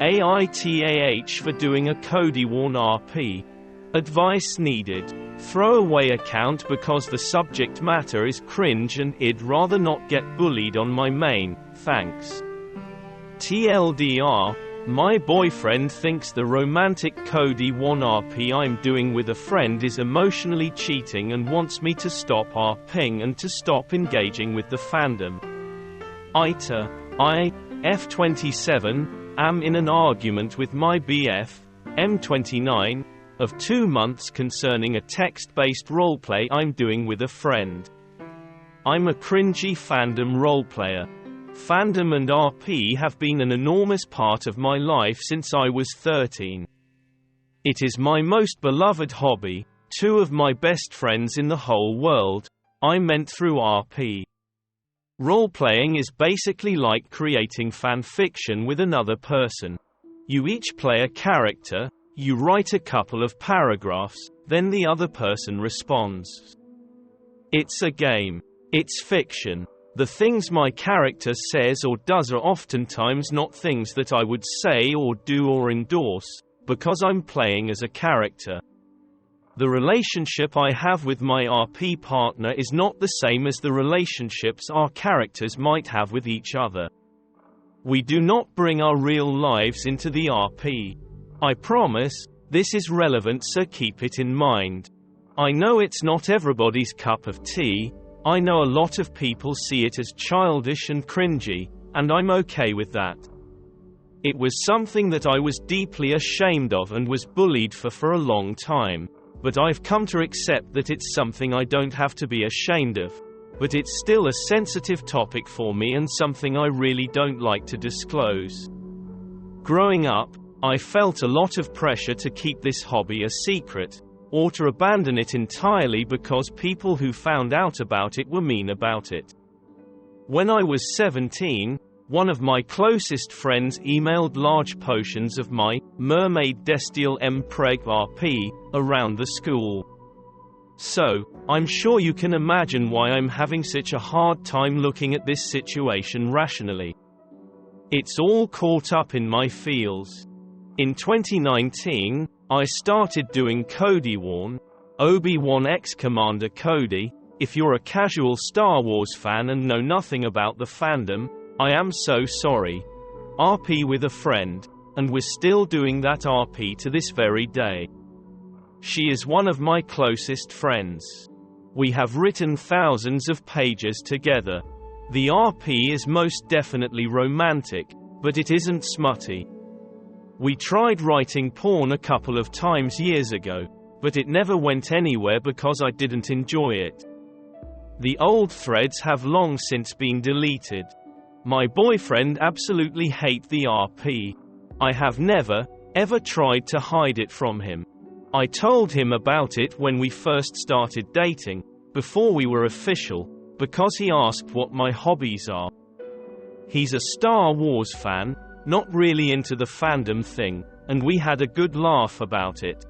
AITAH for doing a Codywan RP. Advice needed. Throwaway account because the subject matter is cringe and I'd rather not get bullied on my main, thanks. TLDR, my boyfriend thinks the romantic Codywan RP I'm doing with a friend is emotionally cheating and wants me to stop RPing and to stop engaging with the fandom. AITAH, I, F27, am in an argument with my BF, M29, of 2 months concerning a text-based roleplay I'm doing with a friend. I'm a cringy fandom roleplayer. Fandom and RP have been an enormous part of my life since I was 13. It is my most beloved hobby, 2 of my best friends in the whole world, I met through RP. Role-playing is basically like creating fan fiction with another person. You each play a character, you write a couple of paragraphs, then the other person responds. It's a game. It's fiction. The things my character says or does are oftentimes not things that I would say or do or endorse, because I'm playing as a character. The relationship I have with my RP partner is not the same as the relationships our characters might have with each other. We do not bring our real lives into the RP. I promise, this is relevant, so keep it in mind. I know it's not everybody's cup of tea, I know a lot of people see it as childish and cringy, and I'm okay with that. It was something that I was deeply ashamed of and was bullied for a long time. But I've come to accept that it's something I don't have to be ashamed of. But it's still a sensitive topic for me and something I really don't like to disclose. Growing up, I felt a lot of pressure to keep this hobby a secret, or to abandon it entirely because people who found out about it were mean about it. When I was 17, one of my closest friends emailed large portions of my Mermaid Destial Mpreg RP around the school. So, I'm sure you can imagine why I'm having such a hard time looking at this situation rationally. It's all caught up in my feels. In 2019, I started doing Codywan, Obi-Wan X Commander Cody. If you're a casual Star Wars fan and know nothing about the fandom, I am so sorry. RP with a friend, and we're still doing that RP to this very day. She is one of my closest friends. We have written thousands of pages together. The RP is most definitely romantic, but it isn't smutty. We tried writing porn a couple of times years ago, but it never went anywhere because I didn't enjoy it. The old threads have long since been deleted. My boyfriend absolutely hates the RP. I have never, ever tried to hide it from him. I told him about it when we first started dating, before we were official, because he asked what my hobbies are. He's a Star Wars fan, not really into the fandom thing, and we had a good laugh about it.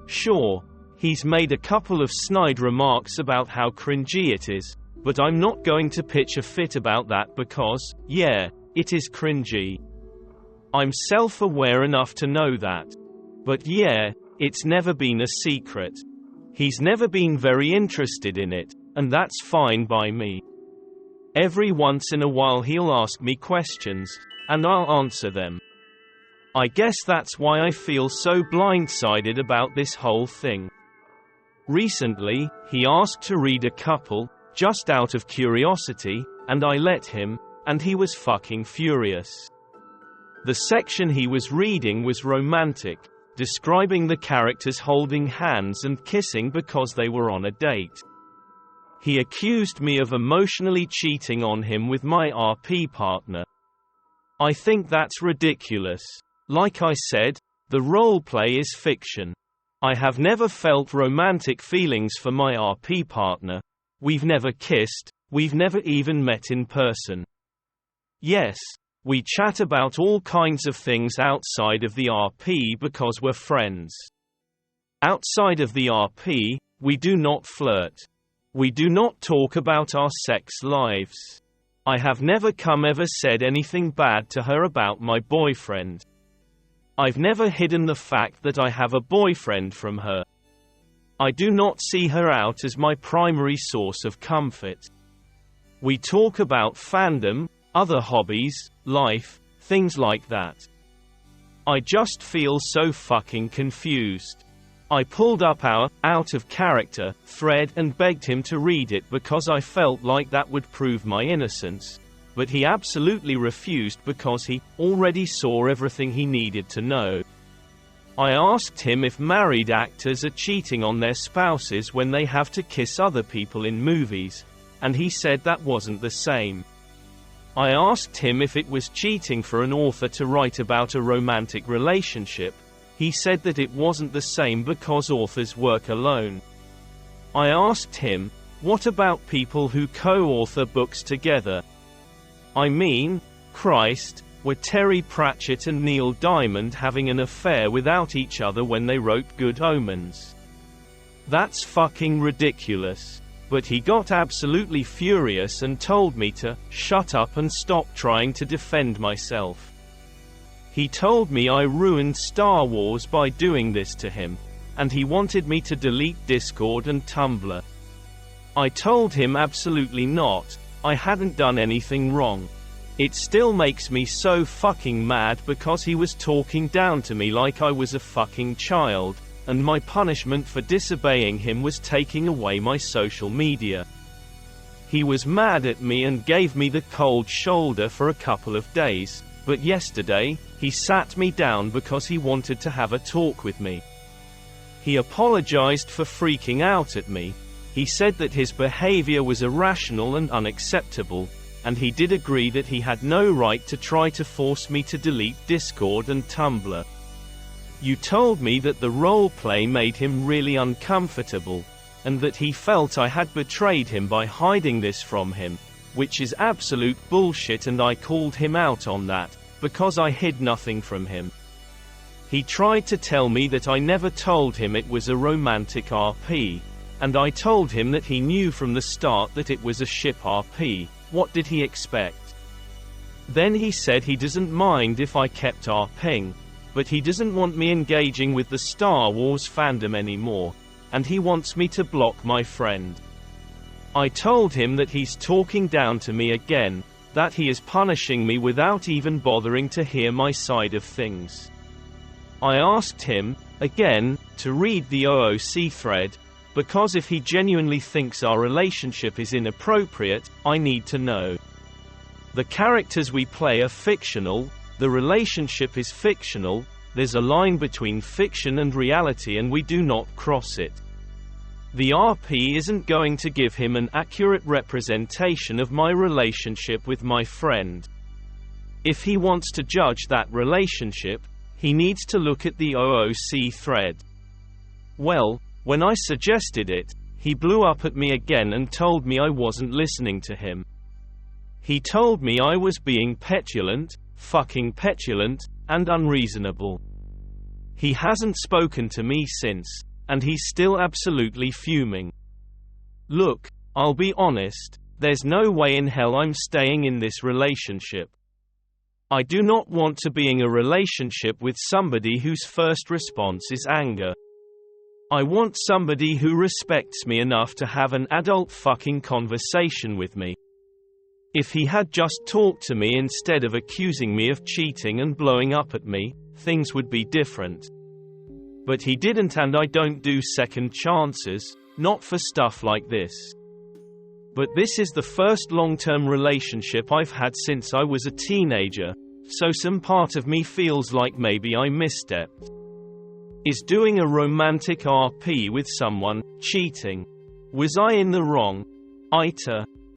Sure, he's made a couple of snide remarks about how cringy it is, but I'm not going to pitch a fit about that because, yeah, it is cringy. I'm self-aware enough to know that. But yeah, it's never been a secret. He's never been very interested in it, and that's fine by me. Every once in a while he'll ask me questions, and I'll answer them. I guess that's why I feel so blindsided about this whole thing. Recently, he asked to read a couple, just out of curiosity, and I let him, and he was fucking furious. The section he was reading was romantic, describing the characters holding hands and kissing because they were on a date. He accused me of emotionally cheating on him with my RP partner. I think that's ridiculous. Like I said, the roleplay is fiction. I have never felt romantic feelings for my RP partner. We've never kissed, we've never even met in person. Yes, we chat about all kinds of things outside of the RP because we're friends. Outside of the RP, we do not flirt. We do not talk about our sex lives. I have never ever said anything bad to her about my boyfriend. I've never hidden the fact that I have a boyfriend from her. I do not see her out as my primary source of comfort. We talk about fandom, other hobbies, life, things like that. I just feel so fucking confused. I pulled up our out of character thread and begged him to read it because I felt like that would prove my innocence, but he absolutely refused because he already saw everything he needed to know. I asked him if married actors are cheating on their spouses when they have to kiss other people in movies, and he said that wasn't the same. I asked him if it was cheating for an author to write about a romantic relationship. He said that it wasn't the same because authors work alone. I asked him, what about people who co-author books together? I mean, Christ, were Terry Pratchett and Neil Diamond having an affair without each other when they wrote Good Omens? That's fucking ridiculous. But he got absolutely furious and told me to shut up and stop trying to defend myself. He told me I ruined Star Wars by doing this to him, and he wanted me to delete Discord and Tumblr. I told him absolutely not, I hadn't done anything wrong. It still makes me so fucking mad because he was talking down to me like I was a fucking child, and my punishment for disobeying him was taking away my social media. He was mad at me and gave me the cold shoulder for a couple of days, but yesterday, he sat me down because he wanted to have a talk with me. He apologized for freaking out at me. He said that his behavior was irrational and unacceptable, and he did agree that he had no right to try to force me to delete Discord and Tumblr. You told me that the roleplay made him really uncomfortable, and that he felt I had betrayed him by hiding this from him, which is absolute bullshit, and I called him out on that, because I hid nothing from him. He tried to tell me that I never told him it was a romantic RP, and I told him that he knew from the start that it was a ship RP. What did he expect? Then he said he doesn't mind if I kept RPing, but he doesn't want me engaging with the Star Wars fandom anymore, and he wants me to block my friend. I told him that he's talking down to me again, that he is punishing me without even bothering to hear my side of things. I asked him, again, to read the OOC thread, because if he genuinely thinks our relationship is inappropriate, I need to know. The characters we play are fictional, the relationship is fictional, there's a line between fiction and reality and we do not cross it. The RP isn't going to give him an accurate representation of my relationship with my friend. If he wants to judge that relationship, he needs to look at the OOC thread. Well, when I suggested it, he blew up at me again and told me I wasn't listening to him. He told me I was being petulant, fucking petulant, and unreasonable. He hasn't spoken to me since, and he's still absolutely fuming. Look, I'll be honest, there's no way in hell I'm staying in this relationship. I do not want to be in a relationship with somebody whose first response is anger. I want somebody who respects me enough to have an adult fucking conversation with me. If he had just talked to me instead of accusing me of cheating and blowing up at me, things would be different. But he didn't, and I don't do second chances, not for stuff like this. But this is the first long-term relationship I've had since I was a teenager, so some part of me feels like maybe I misstepped. Is doing a romantic RP with someone cheating? Was I in the wrong? AITAH.